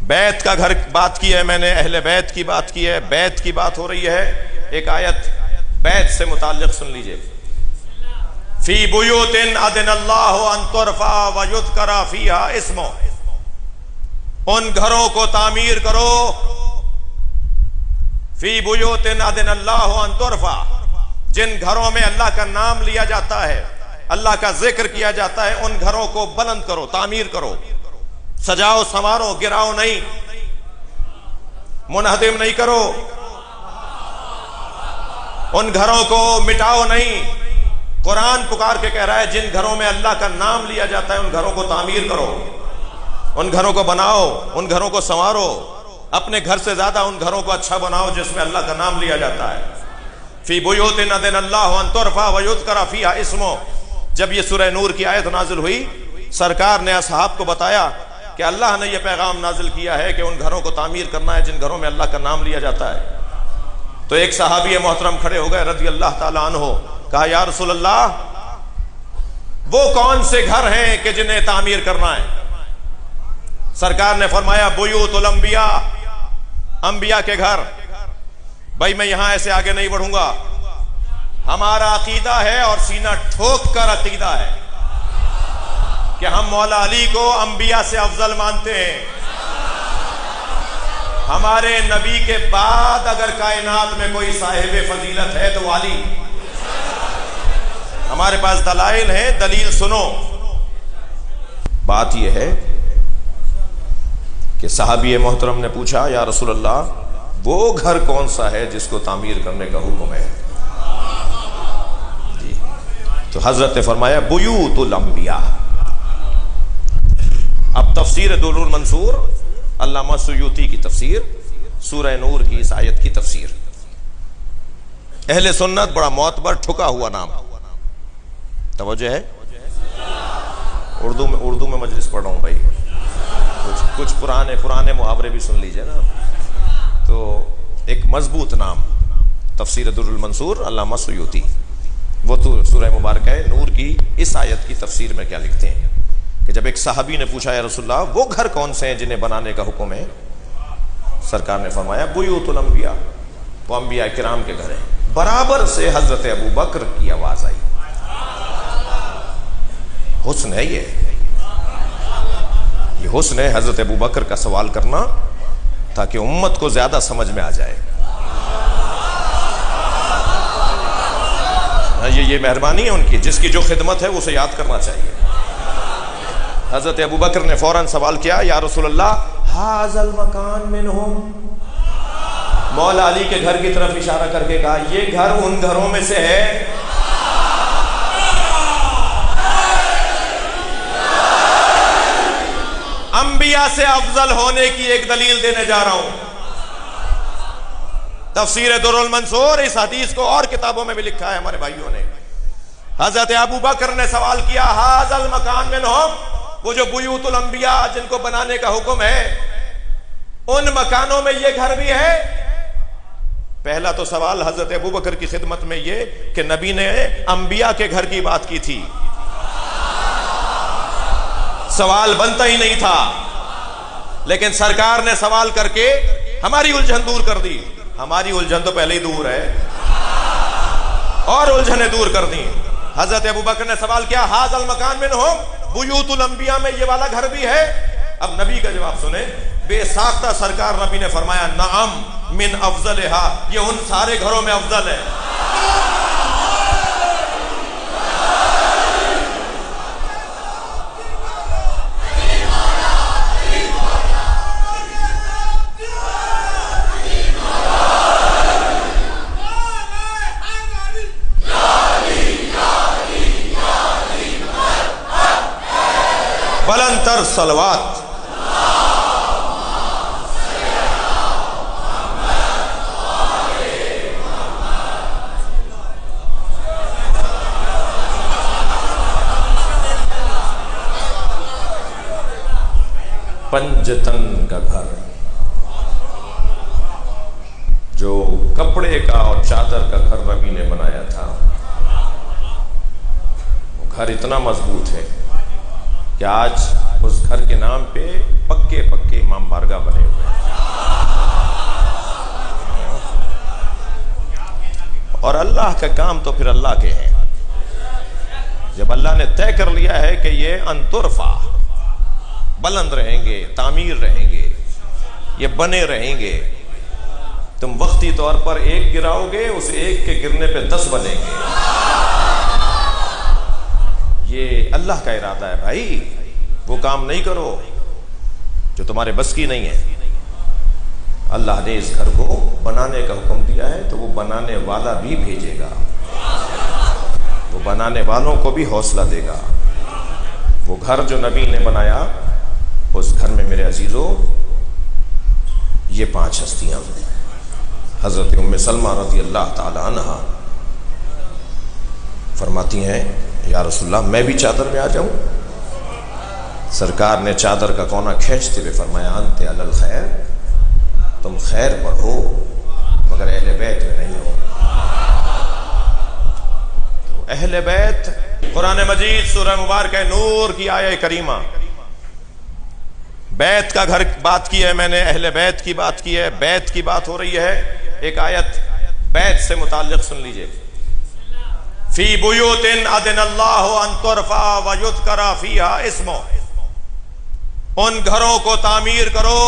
बैत का घर बात की है मैंने, अहले बैत की बात की है, बैत की बात हो रही है। एक आयत बैत से मुताल्लिक सुन लीजिए। फी बुयूतिन अदनल्लाहु अन तुरफा व युज़करा फीहा इस्मो, उन घरों को तामीर करो। फी बुयूतिन अदनल्लाहु अन तुरफा, जिन घरों में अल्लाह का नाम लिया जाता है, अल्लाह का जिक्र किया जाता है, उन घरों को बुलंद करो, तामीर करो, सजाओ संवारो, गिराओ नहीं, मुनहदिम नहीं करो, उन घरों को मिटाओ नहीं। कुरान पुकार के कह रहा है जिन घरों में अल्लाह का नाम लिया जाता है उन घरों को तामीर करो, उन घरों को बनाओ, उन घरों को संवारो। अपने घर से ज्यादा उन घरों को अच्छा बनाओ जिसमें अल्लाह का नाम लिया जाता है। फी बुयूतिन अदनल्लाहु अन तुरफा व युज़करा फीहा इस्मो, जब ये सूरह नूर की आयत नाजिल हुई, सरकार ने असहाब को बताया कि अल्लाह ने यह पैगाम नाजिल किया है कि उन घरों को तामीर करना है जिन घरों में अल्लाह का नाम लिया जाता है। तो एक सहाबी मोहतरम खड़े हो गए रज़ी अल्लाह ताला अन्हो, कहा या रसूल अल्लाह, वो कौन से घर हैं कि जिन्हें तामीर करना है? सरकार ने फरमाया बुयूतुल अंबिया, अंबिया के घर। भाई मैं यहां ऐसे आगे नहीं बढ़ूंगा, हमारा अकीदा है और सीना ठोक कर अकीदा है कि हम मौला अली को अंबिया से अफजल मानते हैं। हमारे नबी के बाद अगर कायनात में कोई साहिब फजीलत है तो वाली। हमारे पास दलाइल है, दलील सुनो। बात यह है कि सहाबी मोहतरम ने पूछा या रसूल अल्लाह, वो घर कौन सा है जिसको तामीर करने का हुक्म है? जी, तो हजरत ने फरमाया बुयूतुल अंबिया। अब तफसीर दुर्रुल मंसूर, अल्लामा सुयूती की तफसीर, सूरह नूर की इस आयत की तफसीर। अहले सुन्नत बड़ा मोतबर ठुका हुआ नाम, तवज्जो है। उर्दू में मजलिस पढ़ रहा हूँ भाई, कुछ पुराने मुहावरे भी सुन लीजिए ना। तो एक मजबूत नाम, तफसीर दुर्रुल मंसूर, अल्लामा सुयूती। वो तो सूरह मुबारक है नूर की इस आयत की तफसीर में क्या लिखते हैं कि जब एक सहाबी ने पूछा या रसूलल्लाह, वो घर कौन से हैं जिन्हें बनाने का हुक्म है? सरकार ने फरमाया बुयूतुल अंबिया, वो अंबिया किराम के घर हैं। बराबर से हजरत अबू बकर की आवाज आई। हुस्न है ये हुस्न है हजरत अबू बकर का सवाल करना, ताकि उम्मत को ज्यादा समझ में आ जाए। ये मेहरबानी है उनकी, जिसकी जो खिदमत है उसे याद करना चाहिए। हजरत अबू बकर ने फौरन सवाल किया या रसूल अल्लाह, हाज़ल मकान मिनहुम, मौला अली के घर की तरफ इशारा करके कहा ये घर उन घरों में से है। अंबिया से अफजल होने की एक दलील देने जा रहा हूं। तफसीर दुर्रुल मंसूर, इस हदीस को और किताबों में भी लिखा है हमारे भाइयों ने। हजरत अबू बकर ने सवाल किया हाज़ल मकान मिनहुम, वो जो बुयूतुल अंबिया जिनको बनाने का हुक्म है, उन मकानों में ये घर भी है? पहला तो सवाल हजरत अबू बकर की खिदमत में ये कि नबी ने अंबिया के घर की बात की थी, सवाल बनता ही नहीं था। लेकिन सरकार ने सवाल करके हमारी उलझन दूर कर दी। हमारी उलझन तो पहले ही दूर है, और उलझनें दूर कर दी। हजरत अबू बकर ने सवाल किया हाज़ल मकान मिनहुम, बुयूतुल अंबिया में ये वाला घर भी है? अब नबी का जवाब सुने। बेसाख्ता सरकार नबी ने फरमाया नअम मिन अफजलहा, ये उन सारे घरों में अफजल है। बुलंदतर सलवात। पंजतन का घर, जो कपड़े का और चादर का घर नबी ने बनाया था, वो घर इतना मजबूत है कि आज उस घर के नाम पे पक्के पक्के इमाम बारगाह बने अल्लाह का काम तो फिर अल्लाह के हैं। जब अल्लाह ने तय कर लिया है कि ये अंतुरफा बुलंद रहेंगे, तामीर रहेंगे, ये बने रहेंगे, तुम वक्ती तौर पर एक गिराओगे, उस एक के गिरने पे 10 बनेंगे। ये अल्लाह का इरादा है भाई। वो काम नहीं करो जो तुम्हारे बस की नहीं है। अल्लाह ने इस घर को बनाने का हुक्म दिया है तो वो बनाने वाला भी भेजेगा, वो बनाने वालों को भी हौसला देगा। वो घर जो नबी ने बनाया, उस घर में मेरे अजीजों ये 5 हस्तियां, हजरत उम्मे सलमा रज़ी अल्लाह ताला अन्हा फरमाती हैं, या रसूलल्लाह मैं भी चादर में आ जाऊं? सरकार ने चादर का कोना खींचते हुए फरमाया, अंते अलल खैर, तुम खैर पर हो मगर अहले बैत में नहीं हो। तो अहले बैत, कुरान मजीद सूरह मुबारक नूर की आयत करीमा, बैत का घर बात की है मैंने, अहले बैत की बात की है, बैत की बात हो रही है। एक आयत बैत से मुताल्लिक सुन लीजिए। फी बुयूतिन अदनल्लाहु अन तुरफा व युज़करा फीहा इस्मो, उन घरों को तामीर करो।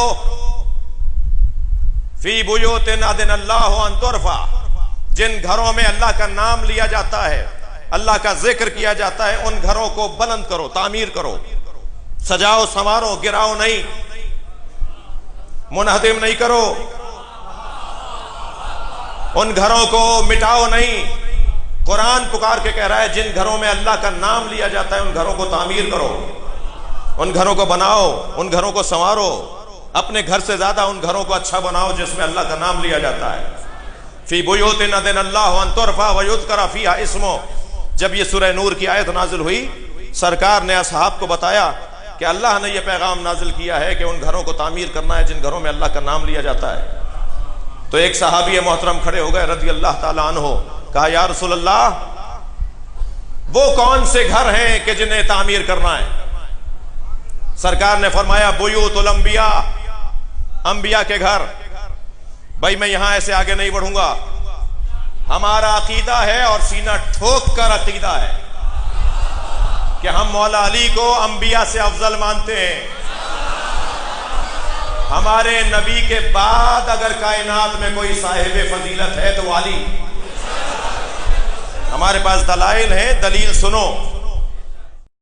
फी बुयूतिन अदनल्लाहु अन तुरफा, जिन घरों में अल्लाह का नाम लिया जाता है, अल्लाह का जिक्र किया जाता है, उन घरों को बुलंद करो, तामीर करो, सजाओ संवारो, गिराओ नहीं, मुनहदिम नहीं करो। उन घरों को मिटाओ नहीं। कुरान पुकार के कह रहा है, जिन घरों में अल्लाह का नाम लिया जाता है उन घरों को तामीर करो, उन घरों को बनाओ, उन घरों को संवारो। अपने घर से ज्यादा उन घरों को अच्छा बनाओ जिसमें अल्लाह का नाम लिया जाता है। फी बुयूतिन अदनल्लाहु अन तुरफा व युज़करा फीहा इस्मो, जब ये सूरह नूर की आयत नाजिल हुई, सरकार ने असहाब को बताया कि अल्लाह ने यह पैगाम नाजिल किया है कि उन घरों को तामीर करना है जिन घरों में अल्लाह का नाम लिया जाता है। तो एक सहाबी मोहतरम खड़े हो गए रज़ी अल्लाह ताला अन्हो, कहा, या रसूल अल्लाह, वो कौन से घर हैं कि जिन्हें तामीर करना है? सरकार ने फरमाया, बुयूतुल अंबिया, अंबिया के घर। भाई मैं यहां ऐसे आगे नहीं बढ़ूंगा, हमारा अकीदा है और सीना ठोक कर अकीदा है कि हम मौला अली को अंबिया से अफजल मानते हैं। हमारे नबी के बाद अगर कायनात में कोई साहिब फजीलत है तो वाली। हमारे पास दलाइल है, दलील सुनो।